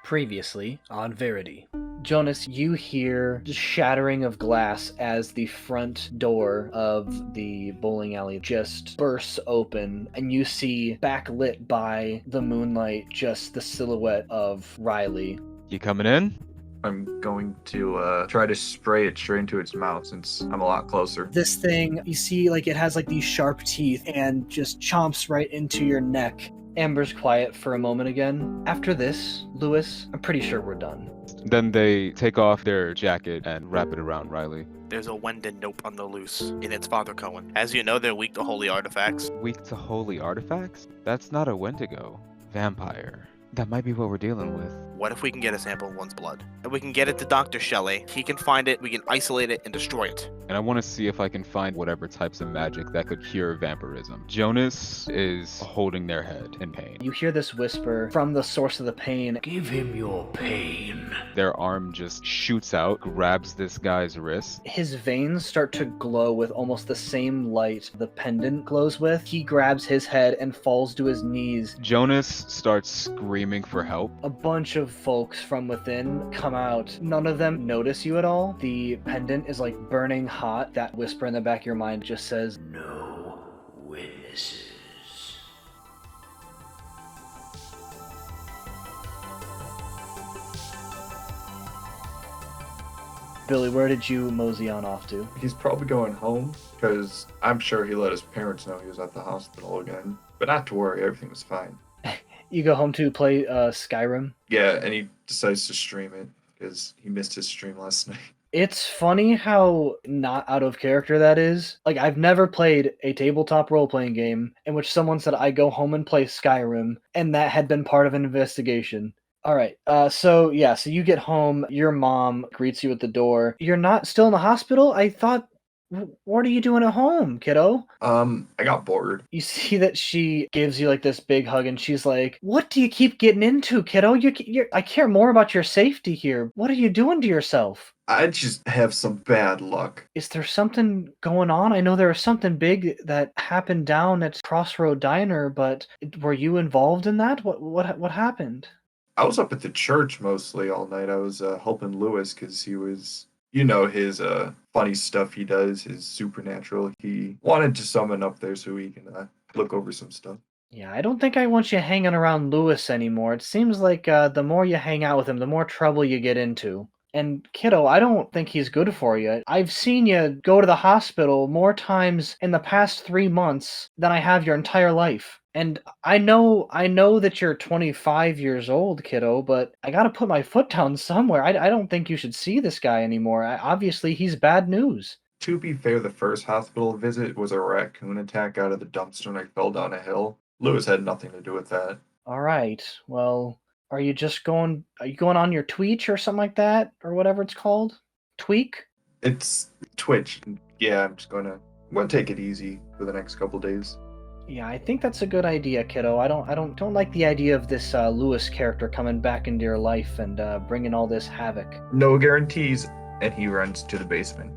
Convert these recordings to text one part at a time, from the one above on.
Previously on Verity. Jonas, you hear the shattering of glass as the front door of the bowling alley just bursts open, and you see, backlit by the moonlight, just the silhouette of Riley. You coming in? I'm going to try to spray it straight into its mouth since I'm a lot closer. This thing, you see, it has these sharp teeth and just chomps right into your neck. Amber's quiet for a moment again. After this, Lewis, I'm pretty sure we're done. Then they take off their jacket and wrap it around Riley. There's a Wendon nope on the loose, and it's Father Cohen. As you know, they're weak to holy artifacts. Weak to holy artifacts? That's not a Wendigo. Vampire. That might be what we're dealing with. What if we can get a sample of one's blood? And we can get it to Dr. Shelley. He can find it, we can isolate it, and destroy it. And I want to see if I can find whatever types of magic that could cure vampirism. Jonas is holding their head in pain. You hear this whisper from the source of the pain. Give him your pain. Their arm just shoots out, grabs this guy's wrist. His veins start to glow with almost the same light the pendant glows with. He grabs his head and falls to his knees. Jonas starts screaming for help. A bunch of folks from within come out. None of them notice you at all. The pendant is burning hot. That whisper in the back of your mind just says, No witnesses. Billy, where did you mosey on off to? He's probably going home because I'm sure he let his parents know he was at the hospital again. But not to worry, everything was fine. You go home to play Skyrim? Yeah, and he decides to stream it because he missed his stream last night. It's funny how not out of character that is. I've never played a tabletop role-playing game in which someone said I go home and play Skyrim, and that had been part of an investigation. Alright, so you get home, your mom greets you at the door. You're not still in the hospital? I thought, what are you doing at home, kiddo? I got bored. You see that she gives you this big hug, and she's like, what do you keep getting into, kiddo? I care more about your safety here. What are you doing to yourself? I just have some bad luck. Is there something going on? I know there was something big that happened down at Crossroad Diner, but were you involved in that? What happened? I was up at the church mostly all night. I was helping Lewis because he was, his funny stuff he does, his supernatural. He wanted to summon up there so he can look over some stuff. Yeah, I don't think I want you hanging around Lewis anymore. It seems like the more you hang out with him, the more trouble you get into. And kiddo, I don't think he's good for you. I've seen you go to the hospital more times in the past 3 months than I have your entire life. And I know that you're 25 years old, kiddo, but I gotta put my foot down somewhere. I don't think you should see this guy anymore. Obviously, he's bad news. To be fair, the first hospital visit was a raccoon attack out of the dumpster and I fell down a hill. Lewis had nothing to do with that. All right, well, are you going on your Twitch or something like that? Or whatever it's called? Tweak? It's Twitch. Yeah, I'm gonna take it easy for the next couple days. Yeah, I think that's a good idea, kiddo. I don't like the idea of this Lewis character coming back into your life and bringing all this havoc. No guarantees, and he runs to the basement.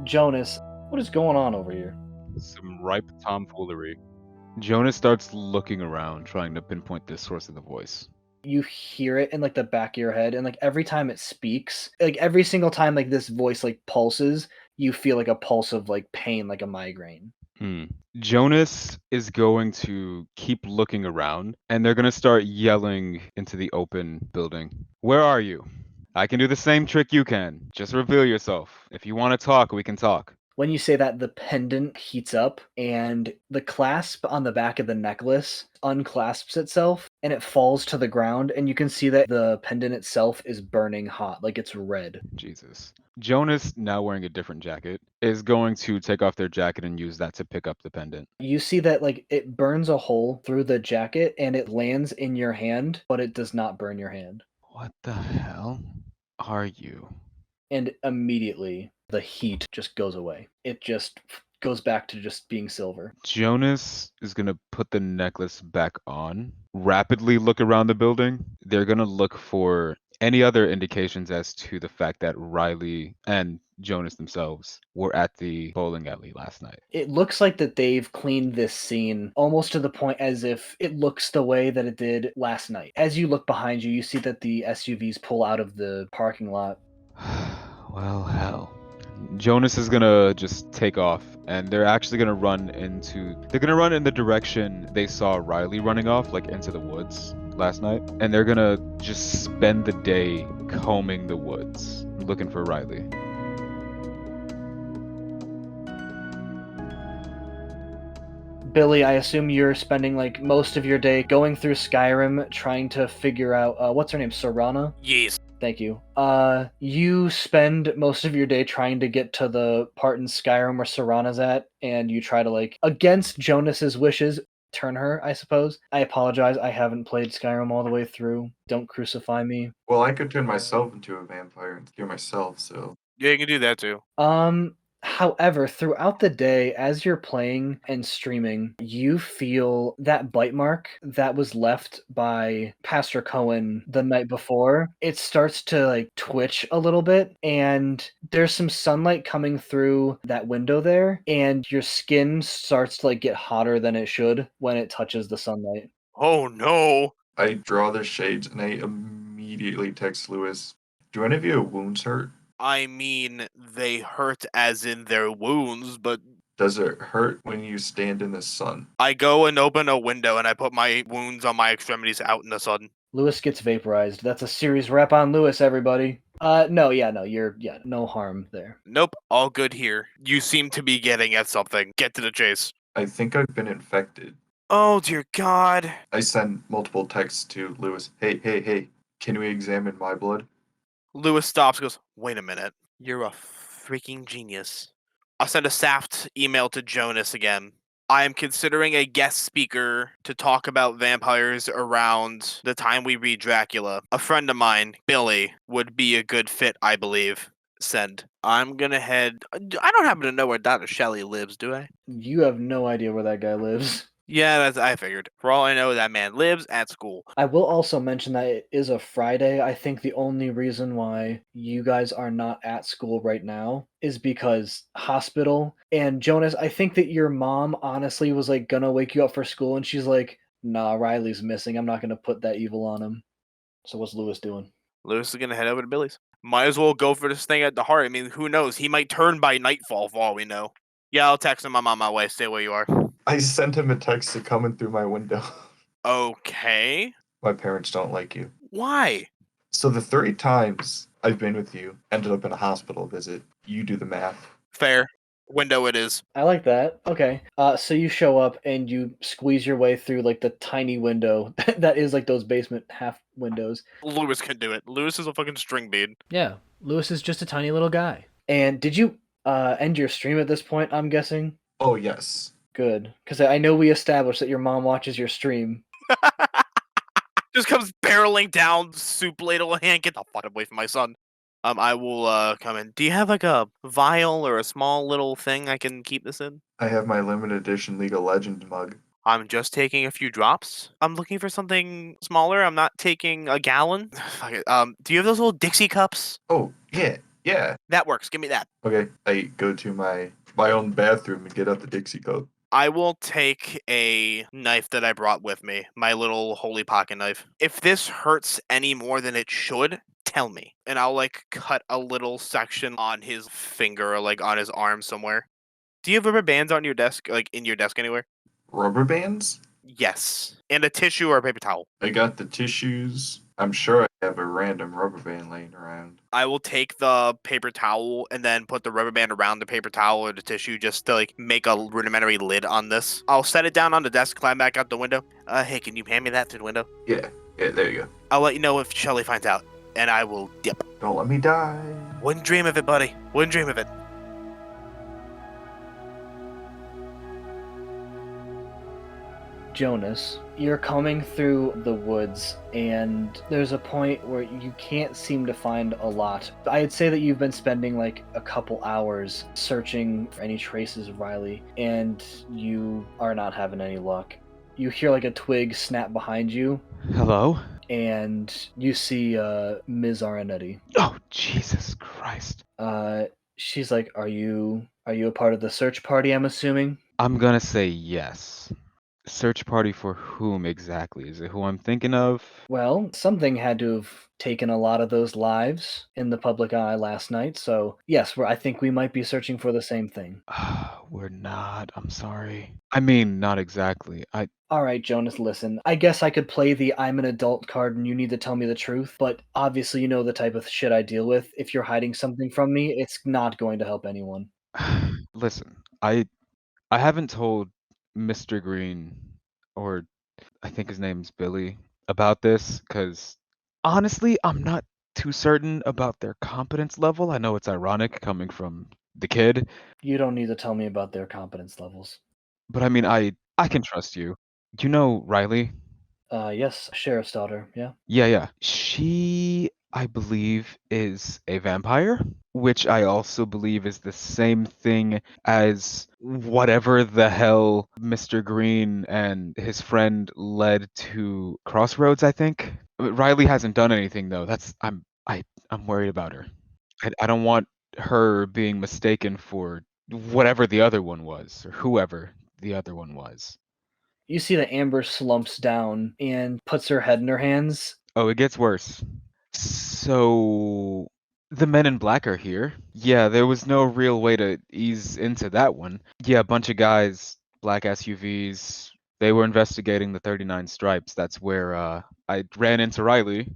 Jonas, what is going on over here? Some ripe tomfoolery. Jonas starts looking around, trying to pinpoint the source of the voice. You hear it in the back of your head, and every time it speaks, every single time this voice pulses, you feel a pulse of pain, like a migraine. Jonas is going to keep looking around, and they're going to start yelling into the open building. Where are you? I can do the same trick you can. Just reveal yourself. If you want to talk, we can talk. When you say that, the pendant heats up, and the clasp on the back of the necklace unclasps itself, and it falls to the ground, and you can see that the pendant itself is burning hot, it's red. Jesus. Jonas, now wearing a different jacket, is going to take off their jacket and use that to pick up the pendant. You see that it burns a hole through the jacket, and it lands in your hand, but it does not burn your hand. What the hell are you? And immediately the heat just goes away. It just goes back to just being silver. Jonas is going to put the necklace back on, rapidly look around the building. They're going to look for Any other indications as to the fact that Riley and Jonas themselves were at the bowling alley last night? It looks like that they've cleaned this scene almost to the point as if it looks the way that it did last night. As you look behind you, you see that the SUVs pull out of the parking lot. Well, hell. Jonas is gonna just take off, and they're actually gonna run into. They're gonna run in the direction they saw Riley running off, like into the woods last night. And they're gonna just spend the day combing the woods, looking for Riley. Billy, I assume you're spending like most of your day going through Skyrim trying to figure out what's her name, Serana? Yes. Thank you. You spend most of your day trying to get to the part in Skyrim where Serana's at, and you try to, like, against Jonas's wishes, turn her, I suppose. I apologize, I haven't played Skyrim all the way through. Don't crucify me. Well, I could turn myself into a vampire and cure myself, so Yeah, you can do that too. However, throughout the day, as you're playing and streaming, you feel that bite mark that was left by Pastor Cohen the night before. It starts to like twitch a little bit, and there's some sunlight coming through that window there, and your skin starts to like get hotter than it should when it touches the sunlight. Oh no. I draw the shades and I immediately text Lewis. Do any of your wounds hurt? I mean, they hurt as in their wounds, but Does it hurt when you stand in the sun? I go and open a window and I put my wounds on my extremities out in the sun. Lewis gets vaporized. That's a serious rep on Lewis, everybody. No, no harm there. Nope, all good here. You seem to be getting at something. Get to the chase. I think I've been infected. Oh dear God. I send multiple texts to Lewis. Hey, can we examine my blood? Lewis stops and goes, wait a minute. You're a freaking genius. I'll send a Saft email to Jonas again. I am considering a guest speaker to talk about vampires around the time we read Dracula. A friend of mine, Billy, would be a good fit, I believe. Send. I'm gonna head. I don't happen to know where Dr. Shelley lives, do I? You have no idea where that guy lives. Yeah, that's I figured. For all I know, that man lives at school. I will also mention that it is a Friday. I think the only reason why you guys are not at school right now is because hospital. And Jonas, I think that your mom honestly was like gonna wake you up for school, and she's like, "Nah, Riley's missing. I'm not gonna put that evil on him." So what's Lewis doing? Lewis is gonna head over to Billy's. Might as well go for this thing at the heart. I mean, who knows? He might turn by nightfall for all we know. Yeah, I'll text him. I'm on my way. Stay where you are. I sent him a text to come in through my window. Okay. My parents don't like you. Why? So the 3 times I've been with you ended up in a hospital visit. You do the math. Fair. Window it is. I like that. Okay. So you show up and you squeeze your way through like the tiny window that is like those basement half windows. Lewis can do it. Lewis is a fucking string bean. Yeah, Lewis is just a tiny little guy. And did you end your stream at this point, I'm guessing? Oh, yes. Good. Because I know we established that your mom watches your stream. Just comes barreling down, soup ladle hand. Get the fuck away from my son. I will come in. Do you have like a vial or a small little thing I can keep this in? I have my limited edition League of Legends mug. I'm just taking a few drops. I'm looking for something smaller. I'm not taking a gallon. Fuck it. Do you have those little Dixie cups? Oh, yeah. That works. Give me that. Okay, I go to my own bathroom and get out the Dixie cup. I will take a knife that I brought with me, my little holy pocket knife. If this hurts any more than it should, tell me. And I'll like cut a little section on his finger or like on his arm somewhere. Do you have rubber bands on your desk, like in your desk anywhere? Rubber bands? Yes. And a tissue or a paper towel. I got the tissues. I'm sure I have a random rubber band laying around. I will take the paper towel and then put the rubber band around the paper towel or the tissue just to like make a rudimentary lid on this. I'll set it down on the desk, climb back out the window. Hey, can you hand me that through the window? Yeah, there you go. I'll let you know if Shelly finds out, and I will dip. Don't let me die. Wouldn't dream of it, buddy. Wouldn't dream of it. Jonas, you're coming through the woods, and there's a point where you can't seem to find a lot. I'd say that you've been spending like a couple hours searching for any traces of Riley, and you are not having any luck. You hear like a twig snap behind you, Hello? and you see Ms. Arenetti. Oh, Jesus Christ. She's like, are you a part of the search party, I'm assuming? I'm gonna say yes. Search party for whom exactly? Is it who I'm thinking of? Well, something had to have taken a lot of those lives in the public eye last night, so yes, I think we might be searching for the same thing. We're not. I'm sorry. I mean, not exactly. Alright, Jonas, listen. I guess I could play the I'm an adult card and you need to tell me the truth, but obviously you know the type of shit I deal with. If you're hiding something from me, it's not going to help anyone. Listen, I haven't told Mr. Green, or I think his name's Billy, about this because honestly, I'm not too certain about their competence level. I know it's ironic coming from the kid, You don't need to tell me about their competence levels. but I mean, I can trust you. You know Riley? Yes, sheriff's daughter, yeah. Yeah. She, I believe, is a vampire, which I also believe is the same thing as whatever the hell Mr. Green and his friend led to Crossroads, I think. Riley hasn't done anything though. I'm worried about her. I don't want her being mistaken for whatever the other one was, or whoever the other one was. You see that Amber slumps down and puts her head in her hands. Oh, it gets worse. So the men in black are here. Yeah, there was no real way to ease into that one. Yeah, a bunch of guys, black SUVs. They were investigating the 39 Stripes. That's where I ran into Riley.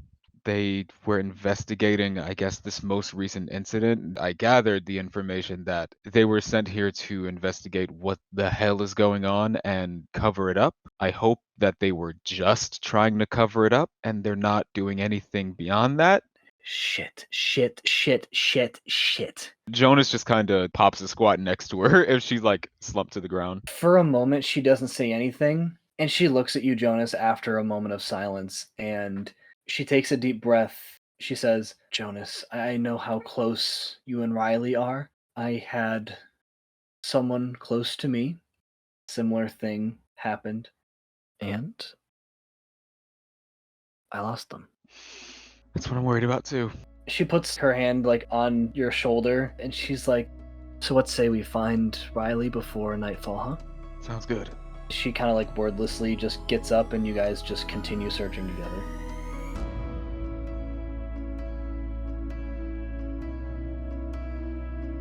They were investigating, I guess, this most recent incident. I gathered the information that they were sent here to investigate what the hell is going on and cover it up. I hope that they were just trying to cover it up and they're not doing anything beyond that. Shit. Jonas just kind of pops a squat next to her if she's like slumped to the ground. For a moment, she doesn't say anything, and she looks at you, Jonas, after a moment of silence, and she takes a deep breath. She says, Jonas, I know how close you and Riley are. I had someone close to me. Similar thing happened, and I lost them. That's what I'm worried about too. She puts her hand like on your shoulder, and she's like, so what say we find Riley before nightfall, huh? Sounds good. She kind of like wordlessly just gets up and you guys just continue searching together.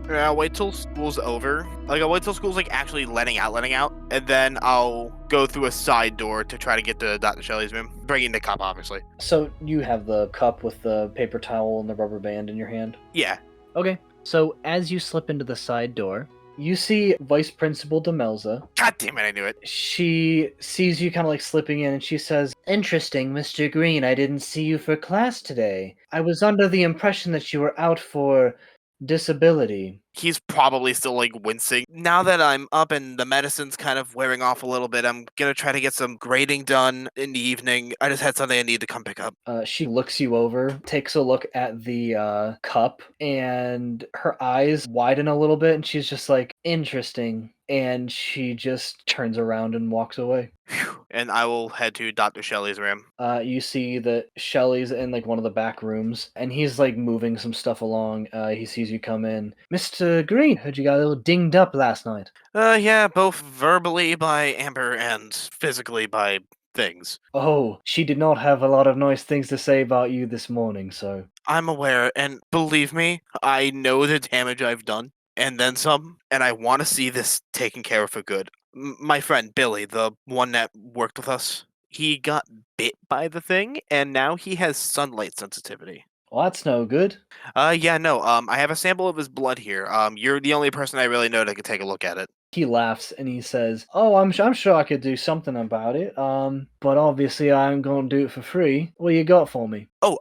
Yeah, I'll wait till school's over. Like, I'll wait till school's like actually letting out, and then I'll go through a side door to try to get to Dr. Shelley's room, bringing the cup, obviously. So you have the cup with the paper towel and the rubber band in your hand? Yeah. Okay. So as you slip into the side door, you see Vice Principal Demelza. God damn it, I knew it. She sees you kind of like slipping in and she says, interesting, Mr. Green, I didn't see you for class today. I was under the impression that you were out for disability. He's probably still like wincing. Now that I'm up and the medicine's kind of wearing off a little bit, I'm gonna try to get some grading done in the evening. I just had something I need to come pick up. She looks you over, takes a look at the cup, and her eyes widen a little bit, and she's just like, interesting. And she just turns around and walks away. Phew. And I will head to Dr. Shelley's room. You see that Shelley's in like one of the back rooms, and he's like moving some stuff along. He sees you come in. Mr. Green, heard you got a little dinged up last night. Yeah, both verbally by Amber and physically by things. Oh, she did not have a lot of nice things to say about you this morning, so. I'm aware, and believe me, I know the damage I've done, and then some, and I want to see this taken care of for good. My friend Billy, the one that worked with us, he got bit by the thing, and now he has sunlight sensitivity. Well, that's no good. Yeah, no, I have a sample of his blood here. You're the only person I really know that could take a look at it. He laughs and he says, "Oh, I'm sure I could do something about it. But obviously I'm going to do it for free. What you got for me?" Oh,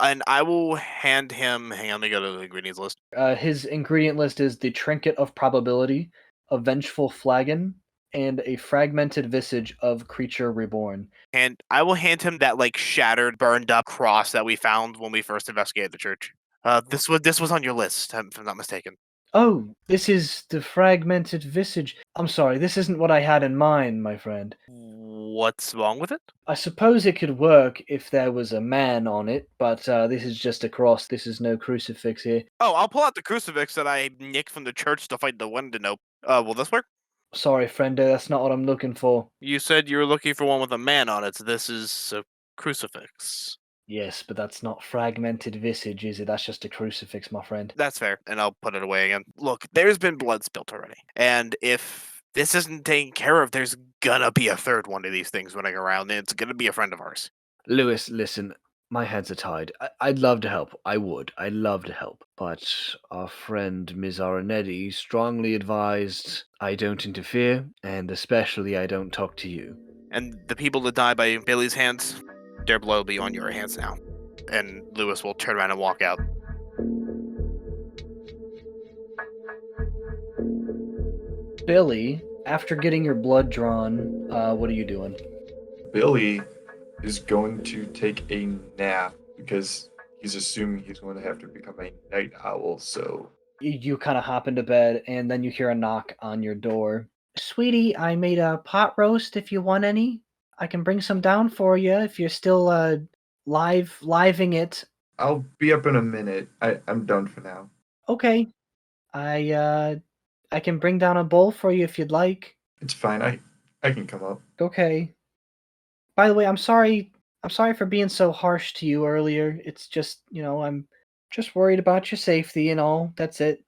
and I will hand him. Hang on, let me go to the ingredients list. His ingredient list is the trinket of probability, a vengeful flagon, and a fragmented visage of creature reborn. And I will hand him that like shattered, burned up cross that we found when we first investigated the church. This was on your list, if I'm not mistaken. Oh, this is the fragmented visage. I'm sorry, this isn't what I had in mind, my friend. What's wrong with it? I suppose it could work if there was a man on it, but this is just a cross. This is no crucifix here. Oh, I'll pull out the crucifix that I nicked from the church to fight the Wendigo. Will this work? Sorry, friendo, that's not what I'm looking for. You said you were looking for one with a man on it, so this is a crucifix. Yes, but that's not fragmented visage, is it? That's just a crucifix, my friend. That's fair, and I'll put it away again. Look, there's been blood spilt already, and if this isn't taken care of, there's gonna be a third one of these things running around, and it's gonna be a friend of ours. Lewis, listen, my hands are tied. I'd love to help. I would. I'd love to help. But our friend Ms. Aronetti strongly advised I don't interfere, and especially I don't talk to you. And the people that die by Billy's hands, their blood will be on your hands now. And Lewis will turn around and walk out. Billy, after getting your blood drawn, what are you doing? Billy is going to take a nap because he's assuming he's going to have to become a night owl, so You kind of hop into bed, and then you hear a knock on your door. Sweetie, I made a pot roast if you want any. I can bring some down for you if you're still living it. I'll be up in a minute. I'm done for now. Okay. I can bring down a bowl for you if you'd like. It's fine. I can come up. Okay. By the way, I'm sorry for being so harsh to you earlier. It's just, I'm just worried about your safety and all. That's it.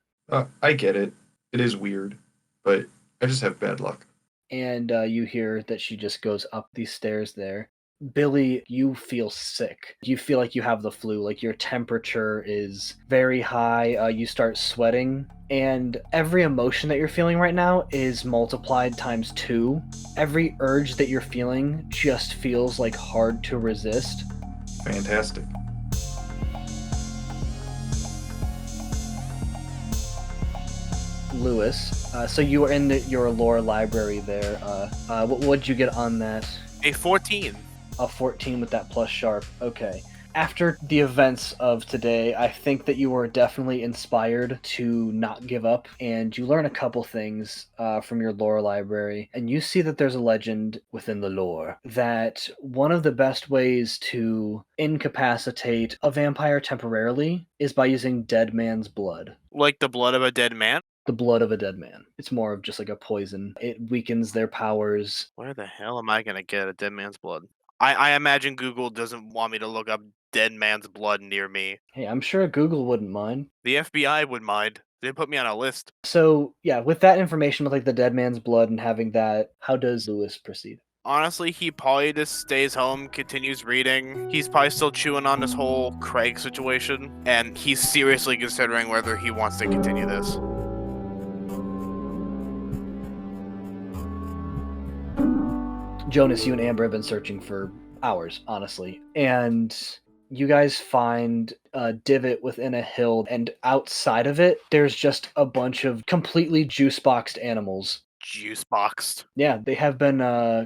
I get it. It is weird, but I just have bad luck. And you hear that she just goes up these stairs there. Billy, you feel sick. You feel like you have the flu. Like your temperature is very high. You start sweating. And every emotion that you're feeling right now is multiplied times 2. Every urge that you're feeling just feels like hard to resist. Fantastic. Lewis, so you were in your lore library there. What'd you get on that? A 14. A 14 with that plus sharp. Okay. After the events of today, I think that you were definitely inspired to not give up, and you learn a couple things from your lore library. And you see that there's a legend within the lore that one of the best ways to incapacitate a vampire temporarily is by using dead man's blood. Like the blood of a dead man? The blood of a dead man. It's more of just like a poison. It weakens their powers. Where the hell am I gonna get a dead man's blood? I imagine Google doesn't want me to look up dead man's blood near me. Hey, I'm sure Google wouldn't mind. The FBI would mind. They put me on a list. So, yeah, with that information, with like the dead man's blood and having that, how does Lewis proceed? Honestly, he probably just stays home, continues reading. He's probably still chewing on this whole Craig situation, and he's seriously considering whether he wants to continue this. Jonas, you and Amber have been searching for hours, honestly. And you guys find a divot within a hill, and outside of it, there's just a bunch of completely juice-boxed animals. Juice boxed. Yeah, they have been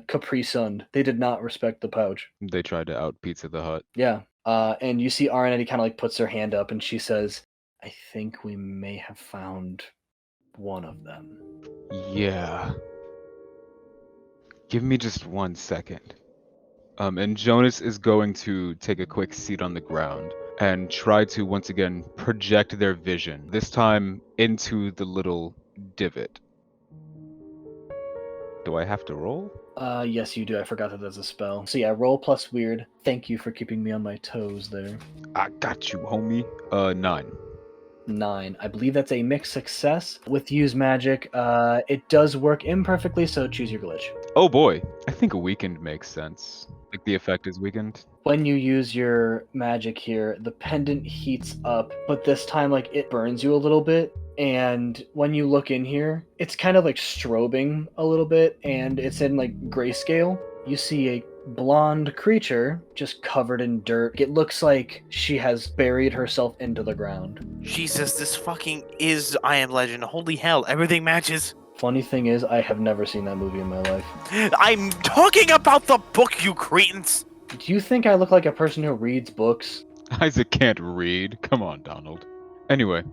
Capri-Sunned. They did not respect the pouch. They tried to out Pizza the Hut. Yeah. And you see Arnetti kind of like puts her hand up, and she says, I think we may have found one of them. Yeah. Give me just 1 second. And Jonas is going to take a quick seat on the ground and try to once again project their vision, this time into the little divot. Do I have to roll? Yes, you do. I forgot that there's a spell. So yeah, roll plus weird. Thank you for keeping me on my toes there. I got you, homie. 9. 9. I believe that's a mixed success. With use magic, it does work imperfectly, so choose your glitch. Oh boy, I think a weakened makes sense. Like the effect is weakened. When you use your magic here, the pendant heats up, but this time like it burns you a little bit. And when you look in here, it's kind of like strobing a little bit, and it's in like grayscale. You see a blonde creature just covered in dirt. It looks like she has buried herself into the ground. Jesus, this fucking is I Am Legend. Holy hell, everything matches. Funny thing is, I have never seen that movie in my life. I'm talking about the book, you cretins! Do you think I look like a person who reads books? Isaac can't read. Come on, Donald. Anyway,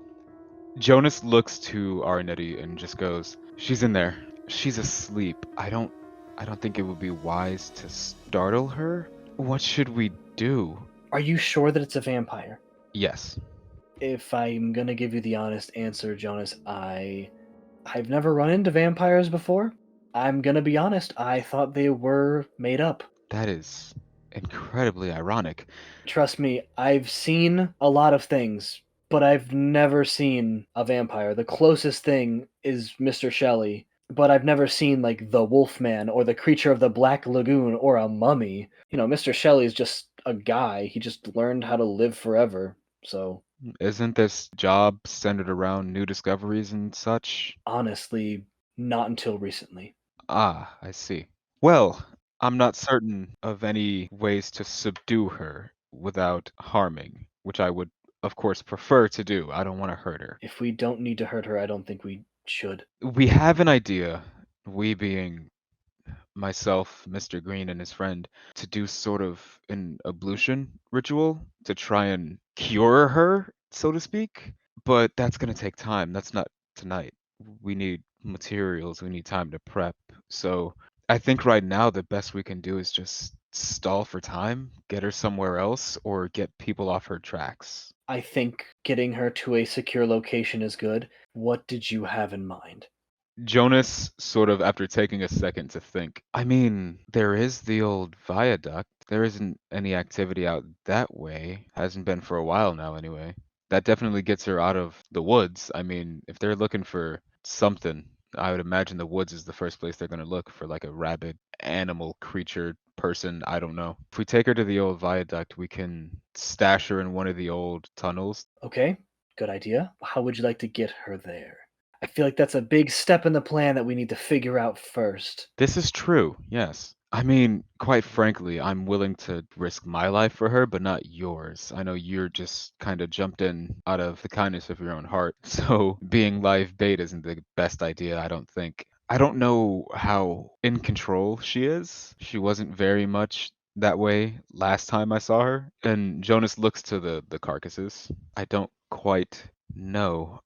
Jonas looks to Arnetti and just goes, she's in there. She's asleep. I don't I don't think it would be wise to startle her. What should we do? Are you sure that it's a vampire? Yes. If I'm gonna give you the honest answer, Jonas, I've never run into vampires before. I'm gonna be honest, I thought they were made up. That is incredibly ironic. Trust me, I've seen a lot of things, but I've never seen a vampire. The closest thing is Mr. Shelley, but I've never seen like the Wolfman or the creature of the Black Lagoon or a mummy. Mr. Shelley's just a guy. He just learned how to live forever. So Isn't this job centered around new discoveries and such? honestly, not until recently. Ah, I see. Well, I'm not certain of any ways to subdue her without harming, which I would, of course, prefer to do. I don't want to hurt her. If we don't need to hurt her, I don't think we should. We have an idea, we being myself, Mr. Green, and his friend, to do sort of an ablution ritual to try and cure her, so to speak. But that's going to take time. That's not tonight. We need materials, we need time to prep. So I think right now the best we can do is just stall for time, get her somewhere else, or get people off her tracks. I think getting her to a secure location is good. What did you have in mind? Jonas, sort of after taking a second to think, I mean, there is the old viaduct. There isn't any activity out that way. Hasn't been for a while now, anyway. That definitely gets her out of the woods. I mean, if they're looking for something, I would imagine the woods is the first place they're going to look for, like a rabid animal creature person. I don't know. If we take her to the old viaduct, we can stash her in one of the old tunnels. Okay, good idea. How would you like to get her there? I feel like that's a big step in the plan that we need to figure out first. This is true, yes. I mean, quite frankly, I'm willing to risk my life for her, but not yours. I know you're just kind of jumped in out of the kindness of your own heart, so being live bait isn't the best idea, I don't think. I don't know how in control she is. She wasn't very much that way last time I saw her. And Jonas looks to the carcasses. I don't quite know.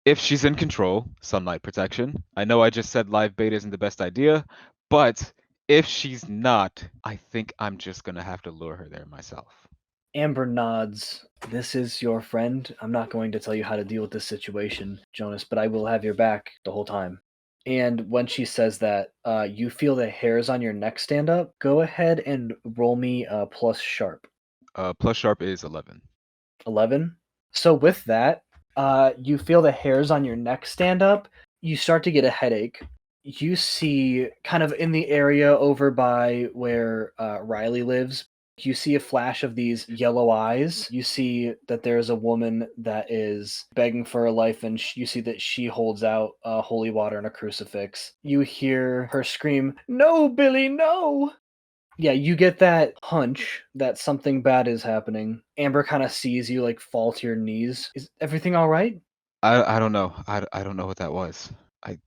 If she's in control, sunlight protection. I know I just said live bait isn't the best idea, but if she's not, I think I'm just gonna have to lure her there myself. Amber nods. This is your friend. I'm not going to tell you how to deal with this situation, Jonas, but I will have your back the whole time. And when she says that, you feel the hairs on your neck stand up. Go ahead and roll me plus sharp. Plus sharp is 11. 11. So with that, you feel the hairs on your neck stand up. You start to get a headache. You see, kind of in the area over by where Riley lives, you see a flash of these yellow eyes. You see that there's a woman that is begging for her life, and you see that she holds out holy water and a crucifix. You hear her scream, "No, Billy, no!" Yeah, you get that hunch that something bad is happening. Amber kind of sees you like fall to your knees. Is everything all right? I don't know. I don't know what that was. I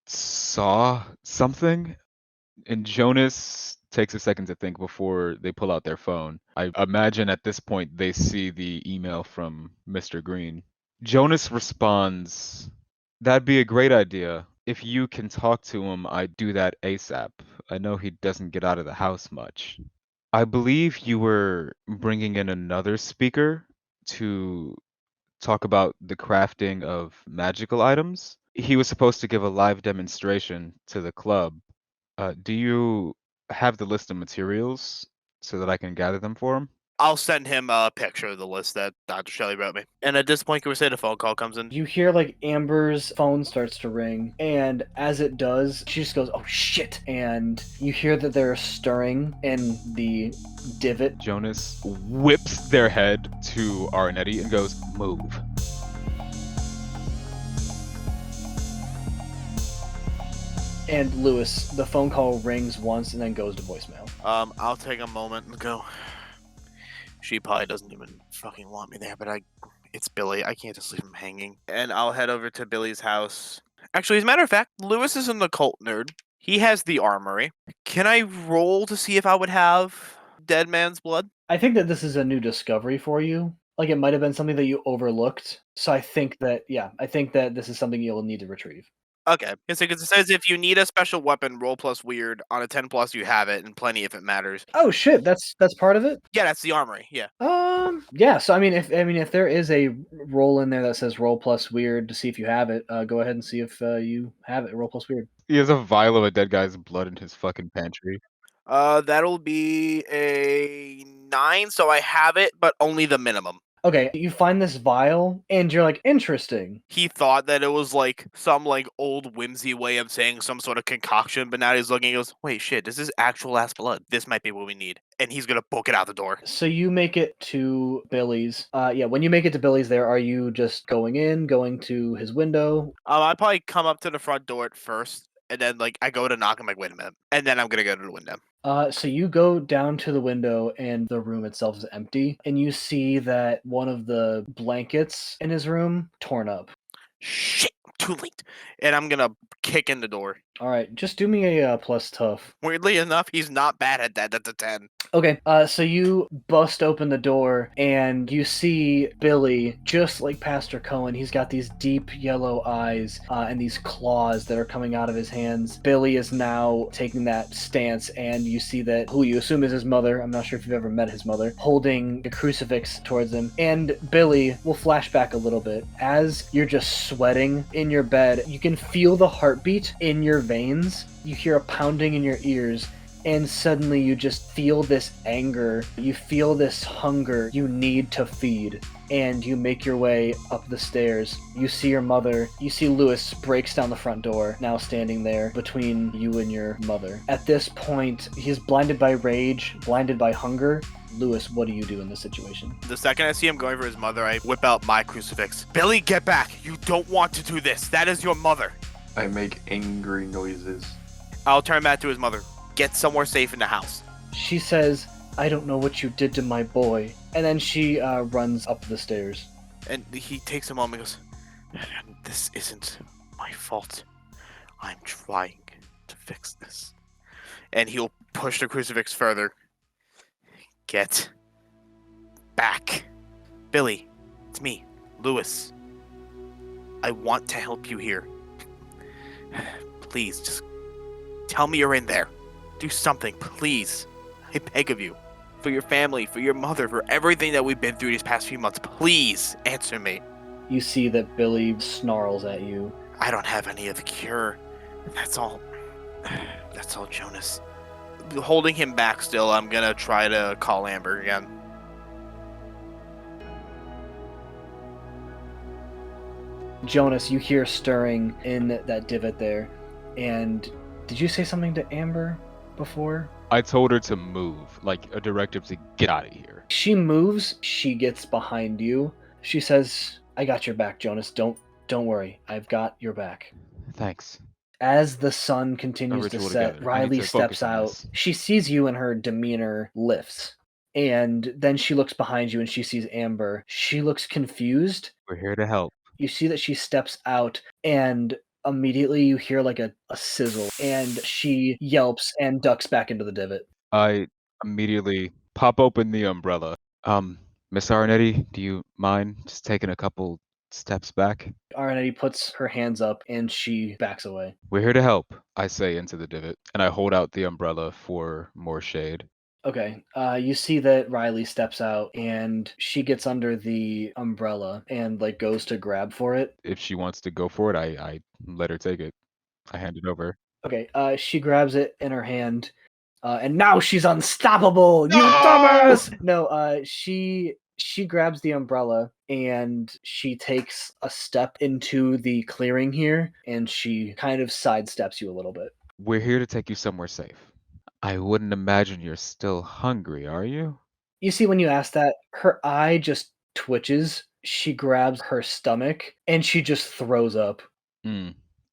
saw something, and Jonas takes a second to think before they pull out their phone. I imagine at this point they see the email from Mr. Green. Jonas responds, "That'd be a great idea. If you can talk to him, I'd do that ASAP. I know he doesn't get out of the house much." I believe you were bringing in another speaker to talk about the crafting of magical items. He was supposed to give a live demonstration to the club. Do you have the list of materials so that I can gather them for him? I'll send him a picture of the list that Dr. Shelley wrote me. And at this point, can we say the phone call comes in? You hear like Amber's phone starts to ring, and as it does, she just goes, "Oh shit!" And you hear that they're stirring in the divot. Jonas whips their head to Arnetti and goes, "Move." And Lewis, the phone call rings once and then goes to voicemail. I'll take a moment and go. She probably doesn't even fucking want me there, but it's Billy. I can't just leave him hanging. And I'll head over to Billy's house. Actually, as a matter of fact, Lewis is an occult nerd. He has the armory. Can I roll to see if I would have dead man's blood? I think that this is a new discovery for you. Like it might have been something that you overlooked. So I think that this is something you'll need to retrieve. Okay. Because it says if you need a special weapon, roll plus weird. On a 10 plus, you have it, and plenty if it matters. Oh shit, that's part of it. Yeah, that's the armory. Yeah. Yeah. So if there is a roll in there that says roll plus weird to see if you have it, go ahead and see if you have it. Roll plus weird. He has a vial of a dead guy's blood in his fucking pantry. That'll be a 9, so I have it, but only the minimum. Okay, you find this vial, and you're like, interesting. He thought that it was like some like old whimsy way of saying some sort of concoction, but now he's looking and goes, wait, shit, this is actual ass blood. This might be what we need. And he's gonna book it out the door. So you make it to Billy's. Yeah, when you make it to Billy's there, are you just going to his window? I'd probably come up to the front door at first, and then like I go to knock. I'm like, wait a minute, and then I'm gonna go to the window. So you go down to the window, and the room itself is empty, and you see that one of the blankets in his room torn up. Shit, too late. And I'm gonna kick in the door. All right, just do me a plus tough. Weirdly enough, he's not bad at that. That's a 10. Okay, so you bust open the door and you see Billy, just like Pastor Cohen. He's got these deep yellow eyes and these claws that are coming out of his hands. Billy is now taking that stance, and you see that who you assume is his mother. I'm not sure if you've ever met his mother, holding a crucifix towards him. And Billy will flash back a little bit. As you're just sweating in your bed, you can feel the heartbeat in your veins. You hear a pounding in your ears. And suddenly you just feel this anger, you feel this hunger you need to feed, and you make your way up the stairs. You see your mother, you see Lewis breaks down the front door, now standing there between you and your mother. At this point, he's blinded by rage, blinded by hunger. Lewis, what do you do in this situation? The second I see him going for his mother, I whip out my crucifix. Billy, get back! You don't want to do this. That is your mother. I make angry noises. I'll turn back to his mother. Get somewhere safe in the house. She says, I don't know what you did to my boy. And then she runs up the stairs. And he takes a moment and goes, this isn't my fault. I'm trying to fix this. And he'll push the crucifix further. Get back. Billy, it's me, Lewis. I want to help you here. Please, just tell me you're in there. Do something, please. I beg of you. For your family, for your mother, for everything that we've been through these past few months, please answer me. You see that Billy snarls at you. I don't have any of the cure. That's all. That's all, Jonas. Holding him back still, I'm gonna try to call Amber again. Jonas, you hear stirring in that divot there. And did you say something to Amber before? I told her to move, like a directive to get out of here. She moves, she gets behind you. She says, I got your back, Jonas. Don't worry. I've got your back. Thanks. As the sun continues to ritual set, together. I need Riley to focus steps on out. this. She sees you and her demeanor lifts. And then she looks behind you and she sees Amber. She looks confused. We're here to help. You see that she steps out, and immediately you hear like a sizzle, and she yelps and ducks back into the divot. I immediately pop open the umbrella. Miss Arnetti, do you mind just taking a couple steps back? Arnetti puts her hands up and she backs away. We're here to help, I say into the divot, and I hold out the umbrella for more shade. Okay, you see that Riley steps out and she gets under the umbrella and like goes to grab for it. If she wants to go for it, I let her take it. I hand it over. Okay, she grabs it in her hand, and now she's unstoppable. You dumbass! No, she grabs the umbrella and she takes a step into the clearing here, and she kind of sidesteps you a little bit. We're here to take you somewhere safe. I wouldn't imagine you're still hungry, are you? You see, when you ask that, her eye just twitches. She grabs her stomach and she just throws up.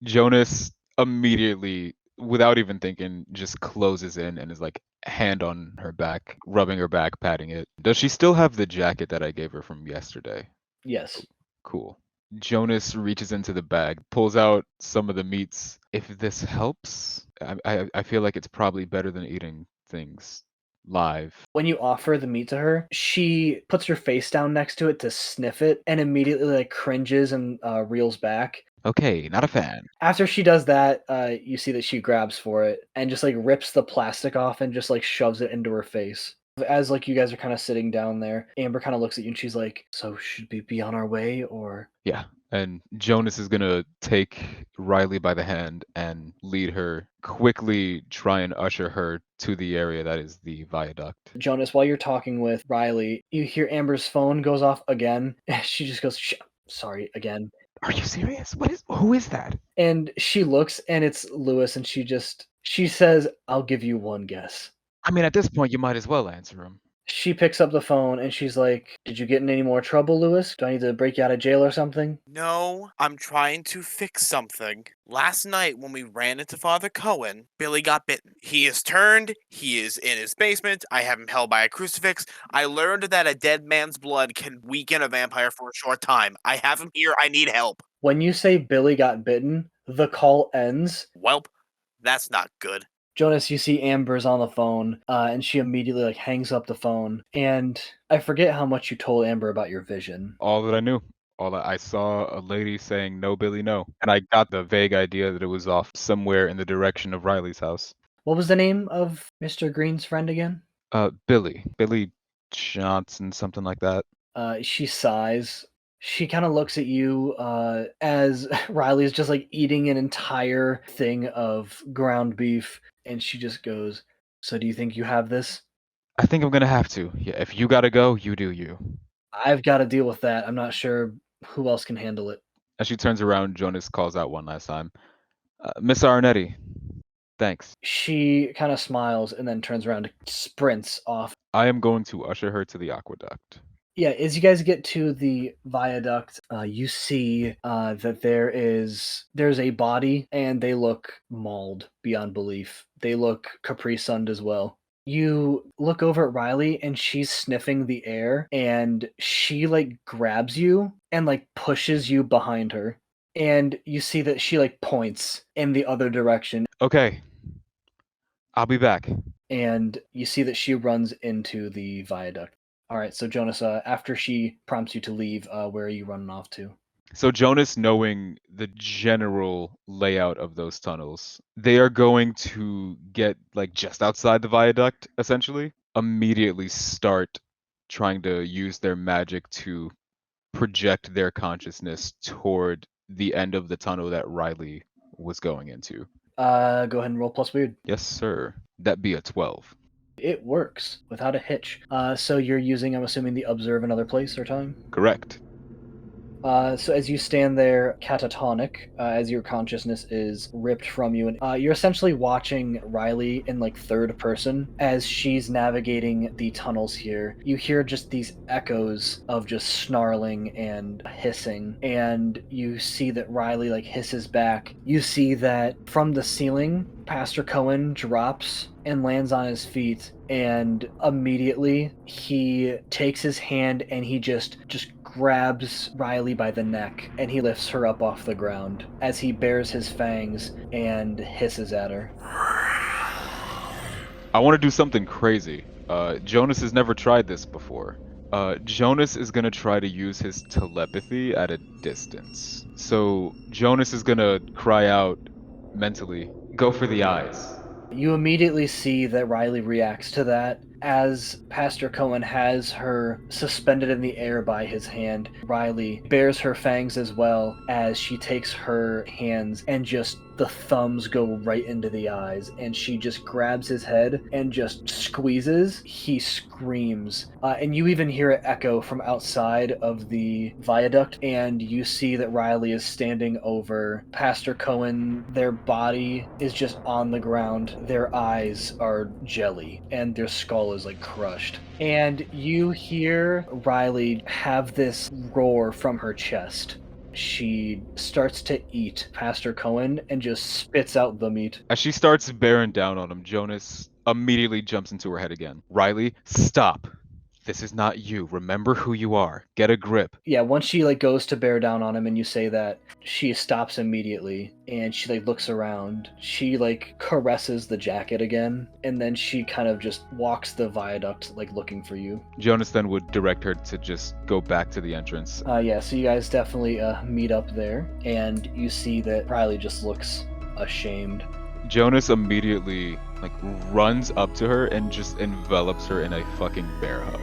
Jonas immediately, without even thinking, just closes in and is like hand on her back, rubbing her back, patting it. Does she still have the jacket that I gave her from yesterday? Yes. Cool. Jonas reaches into the bag, pulls out some of the meats. If this helps, I feel like it's probably better than eating things live. When you offer the meat to her, she puts her face down next to it to sniff it and immediately like cringes and reels back. Okay, not a fan. After she does that, you see that she grabs for it and just like rips the plastic off and just like shoves it into her face. As like you guys are kind of sitting down there, Amber kind of looks at you and she's like, "So should we be on our way or?" Yeah. And Jonas is gonna take Riley by the hand and lead her, quickly try and usher her to the area that is the viaduct. Jonas, while you're talking with Riley, you hear Amber's phone goes off again. She just goes, sorry, again. Are you serious? Who is that? And she looks and it's Lewis and she says, "I'll give you one guess." I mean, at this point, you might as well answer him. She picks up the phone and she's like, "Did you get in any more trouble, Lewis? Do I need to break you out of jail or something?" No, I'm trying to fix something. Last night when we ran into Father Cohen, Billy got bitten. He is turned, he is in his basement, I have him held by a crucifix. I learned that a dead man's blood can weaken a vampire for a short time. I have him here, I need help. When you say Billy got bitten, the call ends. Welp, that's not good. Jonas, you see Amber's on the phone, and she immediately like hangs up the phone. And I forget how much you told Amber about your vision. All that I knew. All that I saw a lady saying "No, Billy, no," and I got the vague idea that it was off somewhere in the direction of Riley's house. What was the name of Mr. Green's friend again? Billy Johnson, something like that. She sighs. She kind of looks at you as Riley's just like eating an entire thing of ground beef, and she just goes, "So do you think you have this?" I think I'm gonna have to. Yeah, if you gotta go, you do you. I've got to deal with that. I'm not sure who else can handle it. As she turns around, Jonas calls out one last time, "Miss Arnetti, thanks. She kind of smiles and then turns around and sprints off. I am going to usher her to the aqueduct." Yeah, as you guys get to the viaduct, you see that there's a body, and they look mauled beyond belief. They look Capri Sunned as well. You look over at Riley, and she's sniffing the air, and she like grabs you and like pushes you behind her, and you see that she like points in the other direction, Okay, I'll be back. and you see that she runs into the viaduct. All right, so Jonas, after she prompts you to leave, where are you running off to? So Jonas, knowing the general layout of those tunnels, they are going to get like just outside the viaduct, essentially, immediately start trying to use their magic to project their consciousness toward the end of the tunnel that Riley was going into. Go ahead and roll plus weird. Yes, sir. That be a 12. It works without a hitch. So you're using, I'm assuming, the observe another place or time? Correct. So as you stand there catatonic, as your consciousness is ripped from you, and you're essentially watching Riley in like third person as she's navigating the tunnels here. You hear just these echoes of just snarling and hissing, and you see that Riley like hisses back. You see that from the ceiling, Pastor Cohen drops and lands on his feet, and immediately he takes his hand and he just grabs Riley by the neck, and he lifts her up off the ground as he bares his fangs and hisses at her. I want to do something crazy. Jonas has never tried this before. Jonas is going to try to use his telepathy at a distance. So Jonas is going to cry out mentally, "Go for the eyes." You immediately see that Riley reacts to that. As Pastor Cohen has her suspended in the air by his hand, Riley bares her fangs as well as she takes her hands and just the thumbs go right into the eyes, and she just grabs his head and just squeezes. He screams, and you even hear it echo from outside of the viaduct, and you see that Riley is standing over Pastor Cohen. Their body is just on the ground, their eyes are jelly, and their skull is like crushed. And you hear Riley have this roar from her chest. She starts to eat Pastor Cohen and just spits out the meat. As she starts bearing down on him, Jonas immediately jumps into her head again. "Riley, stop. This is not you. Remember who you are. Get a grip. Yeah, once she like goes to bear down on him and you say that, she stops immediately and she like looks around. She like caresses the jacket again and then she kind of just walks the viaduct like looking for you. Jonas then would direct her to just go back to the entrance. Yeah, so you guys definitely meet up there and you see that Riley just looks ashamed. Jonas immediately like runs up to her and just envelops her in a fucking bear hug.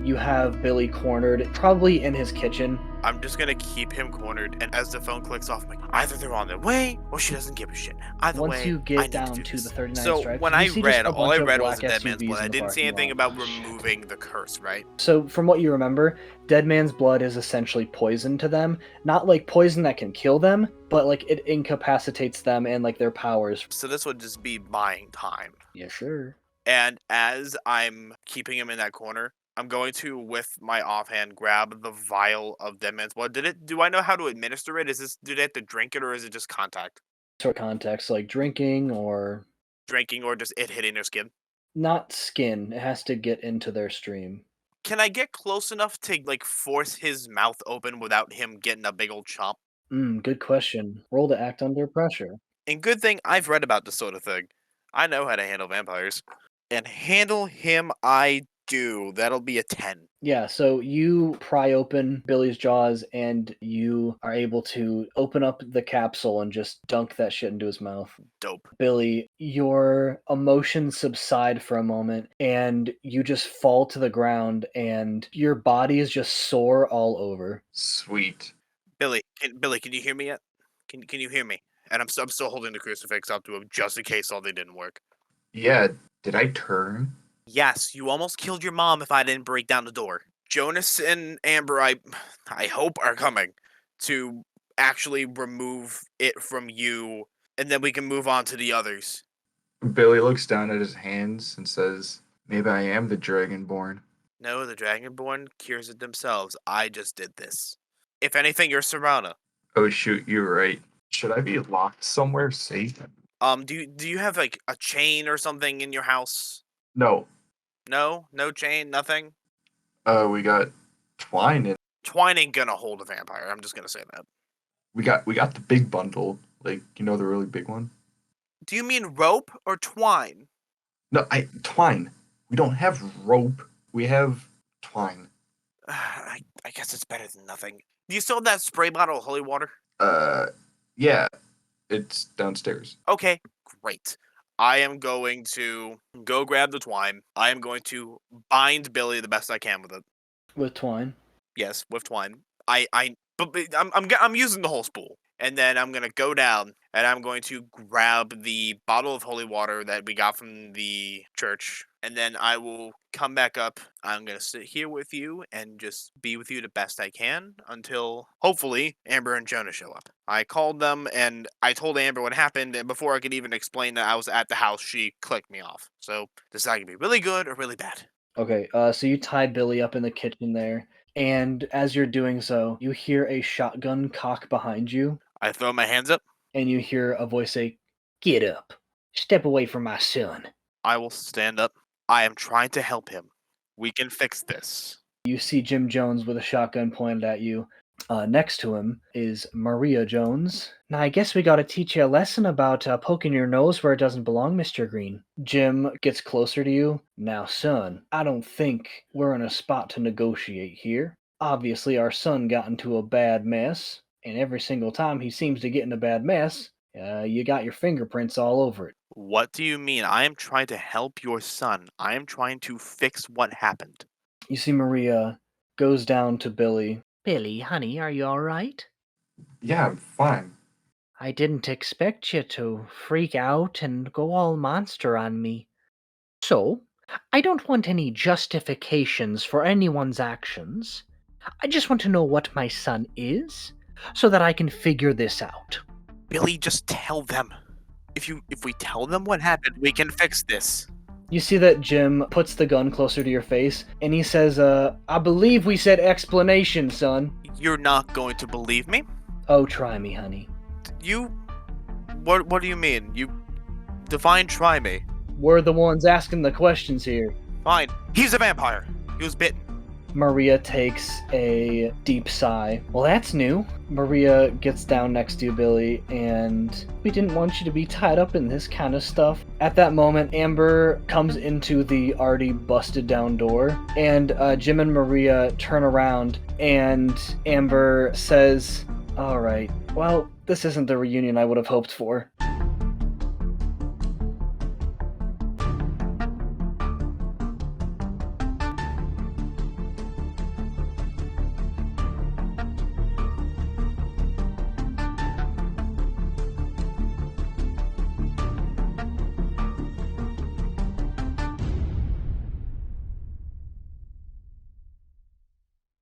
You have Billy cornered, probably in his kitchen. I'm just gonna keep him cornered, and as the phone clicks off, I'm like, either they're on their way, or she doesn't give a shit. Either Once way, you I get need down to, to do the this. 39 So stripes, when you I see just read, a all bunch I of read was black a dead man's SUVs blood. in I the didn't see parking anything lot. about removing the curse, right? So from what you remember, dead man's blood is essentially poison to them. Not like poison that can kill them, but like it incapacitates them and like their powers. So this would just be buying time. Yeah, sure. And as I'm keeping him in that corner, I'm going to, with my offhand, grab the vial of dead man's blood. Do I know how to administer it? Do they have to drink it, or is it just contact? Sort of context, like drinking or Drinking, or just it hitting their skin? not skin. It has to get into their stream. Can I get close enough to, like, force his mouth open without him getting a big old chomp? Good question. Roll to act under pressure. And good thing I've read about this sort of thing. I know how to handle vampires. And handle him I do. That'll be a 10. Yeah, so you pry open Billy's jaws and you are able to open up the capsule and just dunk that shit into his mouth. Dope. Billy, your emotions subside for a moment and you just fall to the ground and your body is just sore all over. Sweet. Billy, can you hear me yet? Can you hear me? And I'm still holding the crucifix up to him just in case all they didn't work. Yeah, did I turn? Yes, you almost killed your mom if I didn't break down the door. Jonas and Amber, I hope, are coming to actually remove it from you, and then we can move on to the others. Billy looks down at his hands and says, maybe I am the Dragonborn. No, the Dragonborn cures it themselves. I just did this. If anything, you're Serrana. Oh shoot, you're right. Should I be locked somewhere safe? Do you have like a chain or something in your house? No. No chain, nothing. We got twine and Twine ain't gonna hold a vampire. I'm just gonna say that. we got the big bundle. Like, you know, the really big one? Do you mean rope or twine? No, twine. We don't have rope. We have twine. I guess it's better than nothing. Do you still have that spray bottle of holy water? Yeah. It's downstairs. Okay, great. I am going to go grab the twine. I am going to bind Billy the best I can with it. With twine. Yes, with twine. I'm using the whole spool, and then I'm gonna go down and I'm going to grab the bottle of holy water that we got from the church, and then I will come back up. I'm gonna sit here with you and just be with you the best I can until hopefully Amber and Jonah show up. I called them and I told Amber what happened, and before I could even explain that I was at the house, she clicked me off. So this is either gonna be really good or really bad. Okay, so you tie Billy up in the kitchen there, and as you're doing so, you hear a shotgun cock behind you, I throw my hands up. and you hear a voice say, "Get up. Step away from my son." I will stand up. I am trying to help him. We can fix this. You see Jim Jones with a shotgun pointed at you. Next to him is Maria Jones. Now, I guess we gotta teach you a lesson about poking your nose where it doesn't belong, Mr. Green. Jim gets closer to you. Now, son, I don't think we're in a spot to negotiate here. Obviously, our son got into a bad mess, and every single time he seems to get in a bad mess, you got your fingerprints all over it. What do you mean? I am trying to help your son. I am trying to fix what happened. You see Maria goes down to Billy. Billy, honey, are you all right? Yeah, I'm fine. I didn't expect you to freak out and go all monster on me. So, I don't want any justifications for anyone's actions. I just want to know what my son is, so that I can figure this out. Billy, just tell them. If we tell them what happened, we can fix this. You see that Jim puts the gun closer to your face, and he says, I believe we said explanation, son. You're not going to believe me? Oh, try me, honey. What do you mean? Define try me. We're the ones asking the questions here. Fine. He's a vampire. He was bitten. Maria takes a deep sigh. Well, that's new. Maria gets down next to you, Billy, and we didn't want you to be tied up in this kind of stuff. At that moment, Amber comes into the already busted down door, and Jim and Maria turn around, and Amber says, "All right, well, this isn't the reunion I would have hoped for."